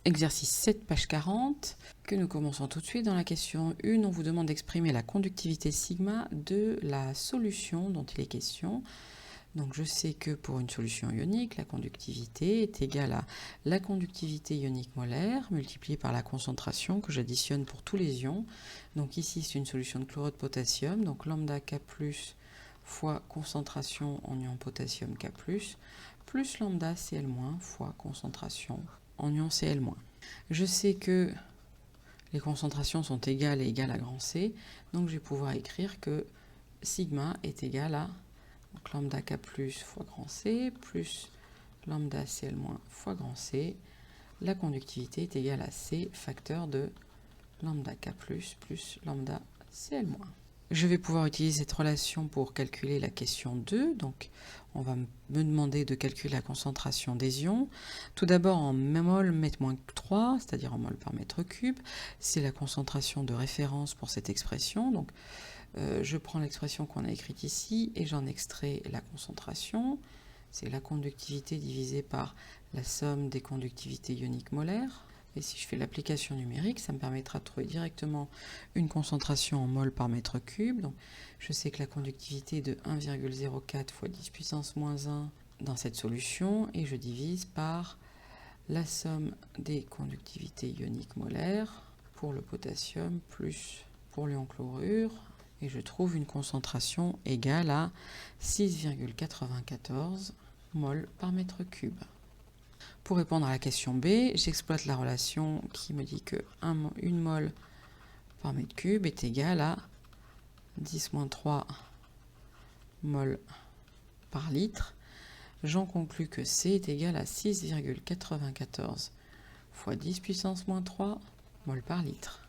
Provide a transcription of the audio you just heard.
Exercice 7, page 40, que nous commençons tout de suite. Dans la question 1, on vous demande d'exprimer la conductivité sigma de la solution dont il est question. Donc je sais que pour une solution ionique, la conductivité est égale à la conductivité ionique molaire multipliée par la concentration que j'additionne pour tous les ions. Donc ici c'est une solution de chlorure de potassium, donc lambda K+, fois concentration en ion potassium K+, plus lambda Cl- fois concentration en ion Cl-. Je sais que les concentrations sont égales et égales à grand C, donc je vais pouvoir écrire que sigma est égal à donc lambda K+ fois grand C plus lambda Cl- fois grand C. La conductivité est égale à C facteur de lambda K+ plus lambda Cl-. Je vais pouvoir utiliser cette relation pour calculer la question 2. Donc, on va me demander de calculer la concentration des ions. Tout d'abord en mol mètre-3, c'est-à-dire en mol par mètre cube. C'est la concentration de référence pour cette expression. Donc, je prends l'expression qu'on a écrite ici et j'en extrais la concentration. C'est la conductivité divisée par la somme des conductivités ioniques molaires. Et si je fais l'application numérique, ça me permettra de trouver directement une concentration en mol par mètre cube. Donc, je sais que la conductivité est de 1,04 fois 10 puissance moins 1 dans cette solution et je divise par la somme des conductivités ioniques molaires pour le potassium plus pour l'ion chlorure et je trouve une concentration égale à 6,94 mol par mètre cube. Pour répondre à la question B, j'exploite la relation qui me dit que 1 mol par mètre cube est égal à 10-3 mol par litre. J'en conclus que C est égal à 6,94 fois 10 puissance moins 3 mol par litre.